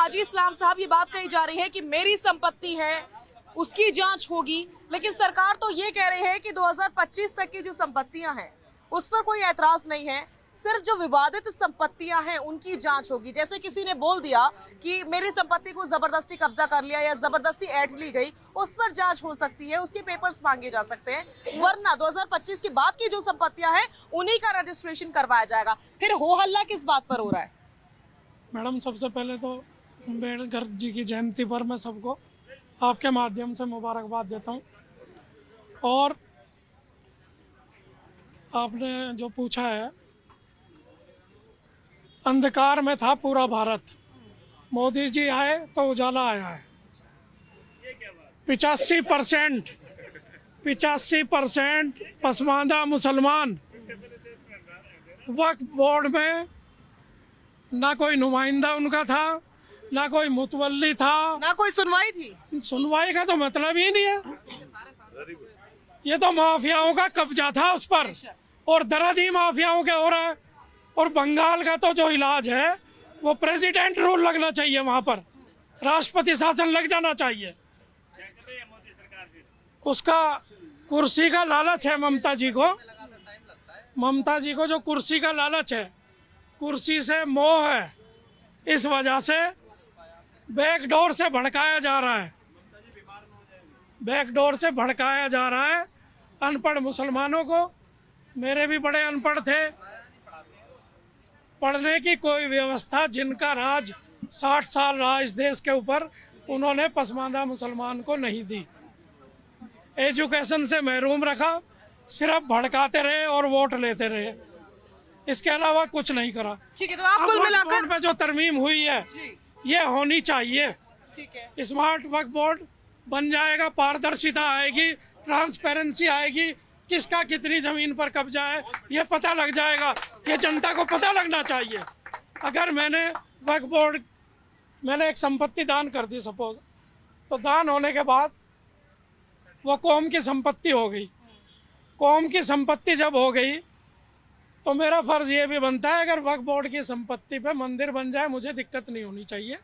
हाजी इस्लाम साहब ये बात कही जा रही है कि मेरी संपत्ति है उसकी जांच होगी, लेकिन सरकार तो ये कह रही है कि 2025 तक की जो संपत्तियां हैं उस पर कोई ऐतराज नहीं है, सिर्फ जो विवादित संपत्तियां हैं उनकी जांच होगी। जैसे किसी ने बोल दिया कि मेरी संपत्ति को जबरदस्ती कब्जा कर लिया या जबरदस्ती ऐंठ ली गई, उस पर जांच हो सकती है, उसके पेपर्स मांगे जा सकते हैं, वरना 2025 के बाद की जो संपत्तियां हैं उन्हीं का रजिस्ट्रेशन करवाया जाएगा। फिर हो हल्ला किस बात पर हो रहा है? मैडम, सबसे पहले तो अम्बेडकर जी की जयंती पर मैं सबको आपके माध्यम से मुबारकबाद देता हूँ। और आपने जो पूछा है, अंधकार में था पूरा भारत, मोदी जी आए तो उजाला आया है। 85% पसमानदा मुसलमान वक्फ बोर्ड में ना कोई नुमाइंदा उनका था, ना कोई मुतवल्ली था, ना कोई सुनवाई थी। सुनवाई का तो मतलब ही नहीं है। ये तो माफियाओं का कब्जा था उस पर, और दर्द ही माफियाओं के हो रहा है। और बंगाल का तो जो इलाज है वो प्रेसिडेंट रूल लगना चाहिए, वहां पर राष्ट्रपति शासन लग जाना चाहिए। उसका कुर्सी का लालच है ममता जी को, ममता जी को जो कुर्सी का लालच है, कुर्सी से मोह है, इस वजह से बैकडोर से भड़काया जा रहा है, बैकडोर से भड़काया जा रहा है अनपढ़ मुसलमानों को। मेरे भी बड़े अनपढ़ थे, पढ़ने की कोई व्यवस्था, जिनका राज 60 साल राज इस देश के ऊपर, उन्होंने पसमानदा मुसलमान को नहीं दी। एजुकेशन से महरूम रखा, सिर्फ भड़काते रहे और वोट लेते रहे, इसके अलावा कुछ नहीं करा। ठीक है, तो आप कुल मिलाकर में जो तरमीम हुई है ये होनी चाहिए। ठीक है, स्मार्ट वक्फ बोर्ड बन जाएगा, पारदर्शिता आएगी, ट्रांसपेरेंसी आएगी, किसका कितनी जमीन पर कब्जा है ये पता लग जाएगा, ये जनता को पता लगना चाहिए। अगर मैंने वक्फ बोर्ड, मैंने एक संपत्ति दान कर दी सपोज, तो दान होने के बाद वो कौम की संपत्ति हो गई। कौम की संपत्ति जब हो गई तो मेरा फर्ज ये भी बनता है, अगर वक्फ बोर्ड की संपत्ति पे मंदिर बन जाए मुझे दिक्कत नहीं होनी चाहिए।